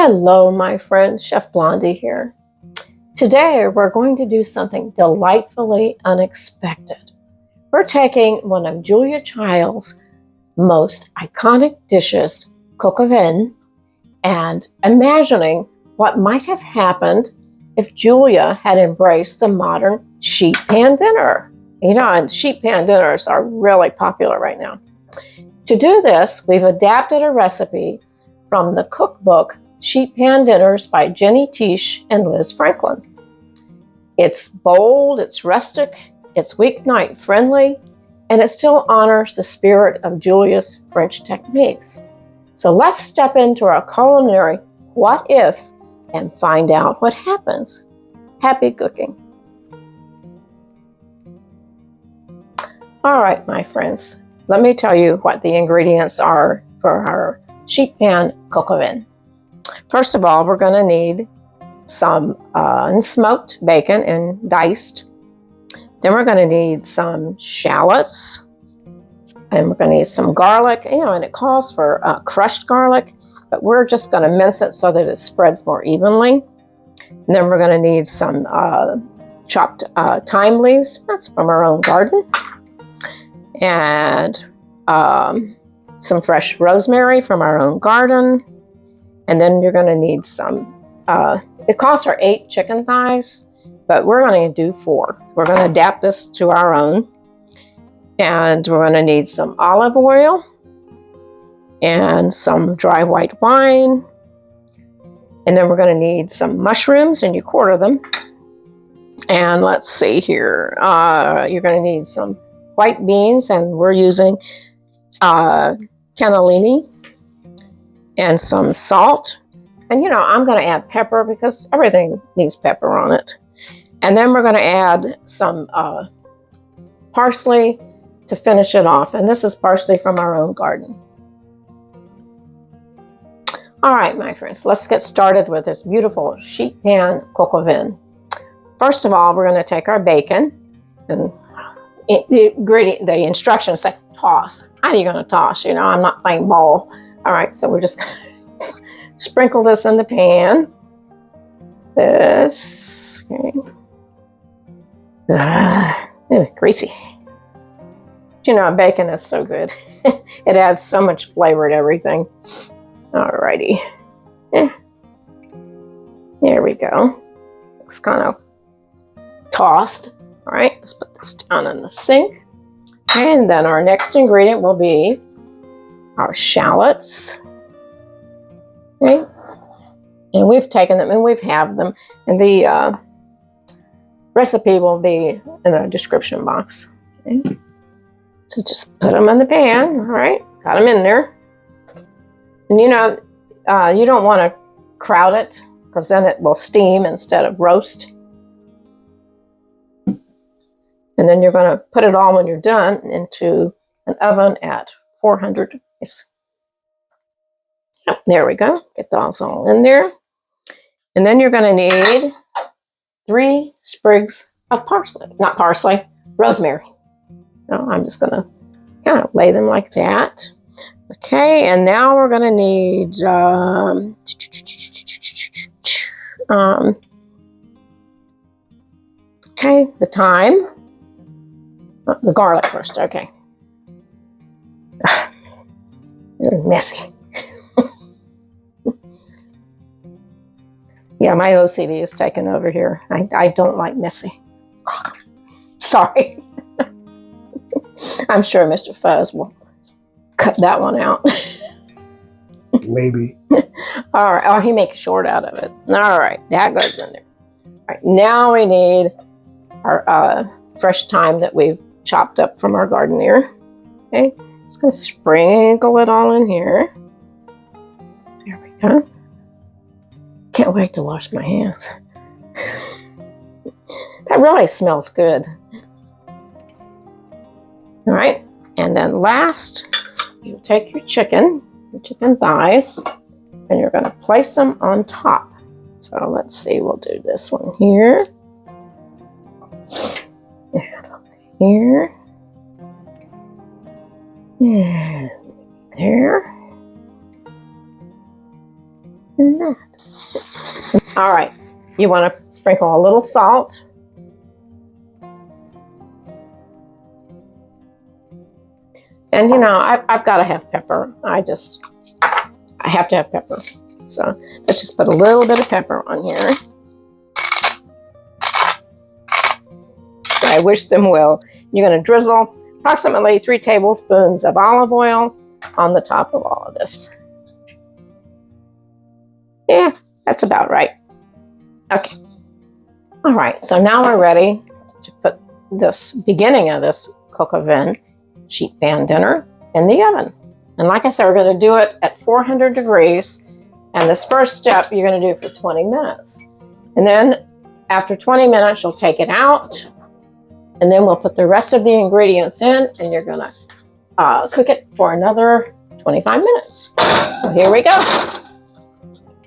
Hello, my friend, Chef Blondie here. Today, we're going to do something delightfully unexpected. We're taking one of Julia Child's most iconic dishes, coq au vin, and imagining what might have happened if Julia had embraced the modern sheet pan dinner. You know, and sheet pan dinners are really popular right now. To do this, we've adapted a recipe from the cookbook Sheet Pan Dinners by Jenny Tish and Liz Franklin. It's bold, it's rustic, it's weeknight friendly, and it still honors the spirit of Julia's French techniques. So let's step into our culinary what if and find out what happens. Happy cooking. All right, my friends, let me tell you what the ingredients are for our sheet pan coq au vin. First of all, we're going to need some unsmoked bacon and diced. Then we're going to need some shallots, and we're going to need some garlic. You know, and it calls for crushed garlic, but we're just going to mince it so that it spreads more evenly. And then we're going to need some chopped thyme leaves. That's from our own garden. And some fresh rosemary from our own garden. And then you're going to need some, it calls for 8 chicken thighs, but we're going to do 4. We're going to adapt this to our own. And we're going to need some olive oil and some dry white wine. And then we're going to need some mushrooms, and you quarter them. And let's see here, you're going to need some white beans, and we're using cannellini, and some salt. And you know, I'm going to add pepper because everything needs pepper on it. And then we're going to add some parsley to finish it off. And this is parsley from our own garden. All right, my friends, let's get started with this beautiful sheet pan coq au vin. First of all, we're going to take our bacon, and the instructions say toss. How are you going to toss? You know, I'm not playing ball. All right, so we're just going to sprinkle this in the pan. This, okay. Greasy. You know, bacon is so good. It adds so much flavor to everything. All righty. There we go. Looks kind of tossed. All right, let's put this down in the sink. And then our next ingredient will be our shallots. Okay. And we've taken them and we've halved them. And the recipe will be in the description box. Okay. So just put them in the pan. All right, got them in there. And you know, you don't want to crowd it because then it will steam instead of roast. And then you're going to put it all when you're done into an oven at 400 degrees. Yep, there we go. Get those all in there. And then you're going to need 3 sprigs of parsley. Not parsley, rosemary. So I'm just going to kind of lay them like that. Okay, and now we're going to need okay, the thyme. The garlic first, okay. Really messy. Yeah, my OCD is taken over here. I don't like messy. Sorry. I'm sure Mr. Fuzz will cut that one out. Maybe. All right. Oh, he makes short out of it. All right, that goes in there. All right, now we need our fresh thyme that we've chopped up from our garden here. Okay, just gonna sprinkle it all in here. There we go. Can't wait to wash my hands. That really smells good. All right, and then last, you take your chicken thighs, and you're gonna place them on top. So let's see, we'll do this one here. And over here. And there. than that. All right, you want to sprinkle a little salt. And you know, I've got to have pepper. I have to have pepper. So let's just put a little bit of pepper on here. I wish them well. You're going to drizzle approximately 3 tablespoons of olive oil on the top of all of this. Yeah, that's about right. Okay. All right, so now we're ready to put this beginning of this cook oven sheet pan dinner in the oven. And like I said, we're going to do it at 400 degrees. And this first step you're going to do for 20 minutes. And then after 20 minutes, you'll take it out. And then we'll put the rest of the ingredients in, and you're going to cook it for another 25 minutes. So here we go.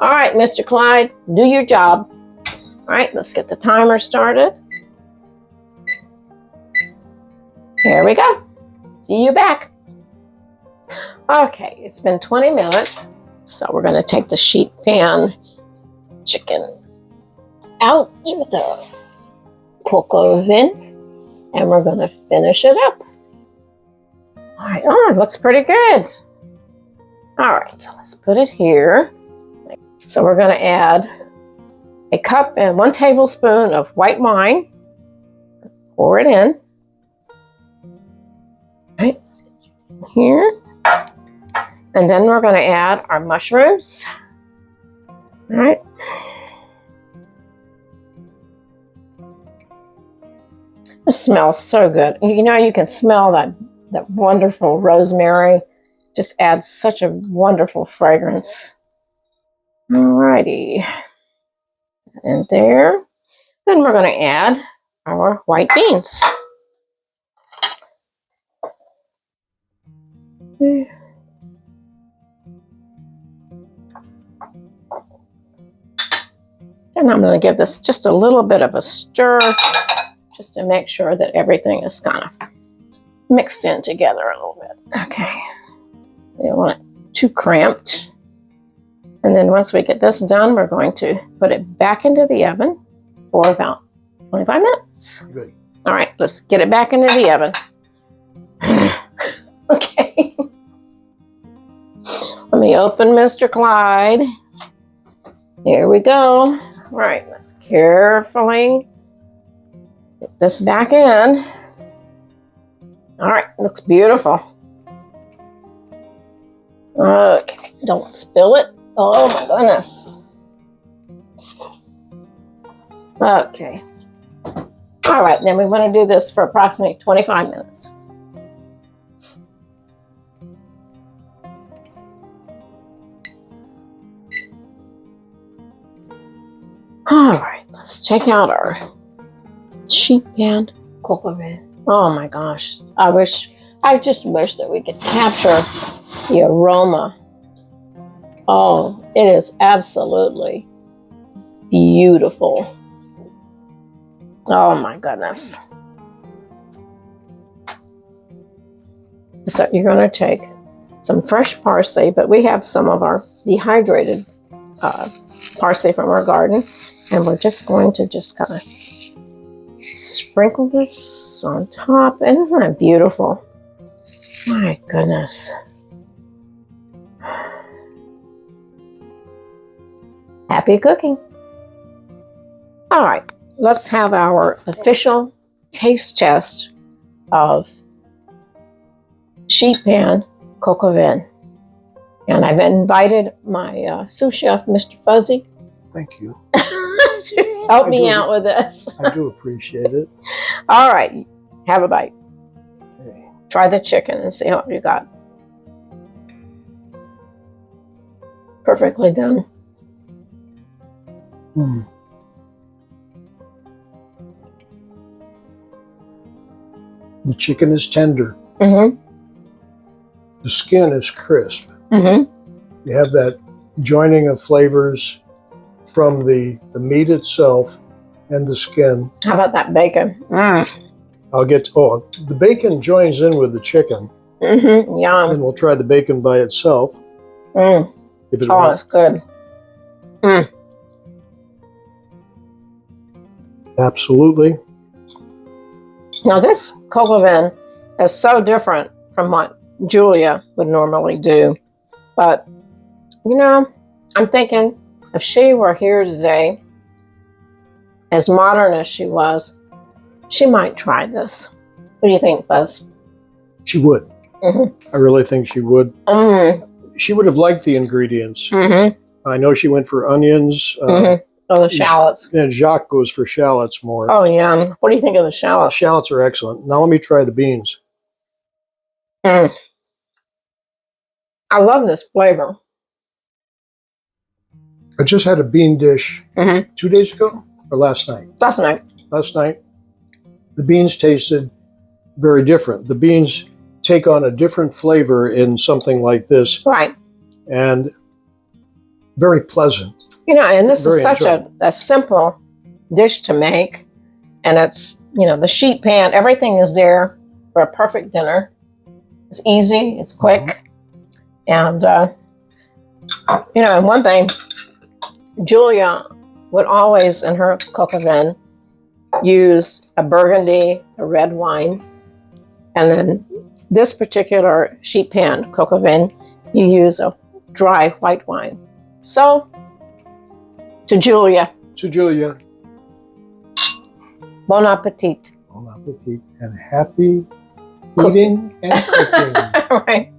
All right, Mr. Clyde, do your job. All right, let's get the timer started. Here we go. See you back. Okay, it's been 20 minutes. So we're going to take the sheet pan chicken out of the cook oven. And we're going to finish it up. All right, oh, it looks pretty good. All right, so let's put it here. So we're going to add a cup and 1 tablespoon of white wine. Pour it in. Right here. And then we're going to add our mushrooms. All right. It smells so good. You know, you can smell that wonderful rosemary. Just adds such a wonderful fragrance. Alrighty. And there. Then we're going to add our white beans. And I'm going to give this just a little bit of a stir, just to make sure that everything is kind of mixed in together a little bit. Okay. We don't want it too cramped. And then once we get this done, we're going to put it back into the oven for about 25 minutes. Good. All right, let's get it back into the oven. Okay. Let me open Mr. Clyde. Here we go. All right, let's carefully get this back in. All right, looks beautiful. Okay, don't spill it. Oh my goodness. Okay. All right, then we want to do this for approximately 25 minutes. All right, let's check out our sheet pan cook oven. Oh my gosh, I just wish that we could capture the aroma. Oh, it is absolutely beautiful. Oh my goodness. So you're going to take some fresh parsley, but we have some of our dehydrated parsley from our garden, and we're just going to just kind of sprinkle this on top. And isn't it beautiful? My goodness. Happy cooking. All right, let's have our official taste test of sheet pan cook oven. And I've invited my sous chef, Mr. Fuzzy. Thank you. To help me out with this. I do appreciate it. All right, have a bite. Hey. Try the chicken and see how you got. Perfectly done. Mm. The chicken is tender. Mm-hmm. The skin is crisp. Mm-hmm. You have that joining of flavors from the meat itself and the skin. How about that bacon? Mm. The bacon joins in with the chicken. Mm-hmm. Yum. And we'll try the bacon by itself. Mm. If it Oh, it's good. Mm. Absolutely. Now this coq au vin is so different from what Julia would normally do. But, you know, I'm thinking if she were here today, as modern as she was, she might try this. What do you think, Buzz? She would. I really think she would. She would have liked the ingredients. I know she went for onions. Oh, the shallots. And Jacques goes for shallots more. Oh, yeah. What do you think of the The shallots? shallots are excellent. Now let me try the beans. I love this flavor. I just had a bean dish 2 days ago or last night. Last night. Last night. The beans tasted very different. The beans take on a different flavor in something like this. Right. And very pleasant. You know, and this Very is such a simple dish to make. And it's, you know, the sheet pan, everything is there for a perfect dinner. It's easy, it's quick. And, you know, one thing, Julia would always, in her coq au vin, use a burgundy, a red wine. And then this particular sheet pan coq au vin, you use a dry white wine. So, to Julia. To Julia. Bon appetit. Bon appetit and happy eating and cooking. Right.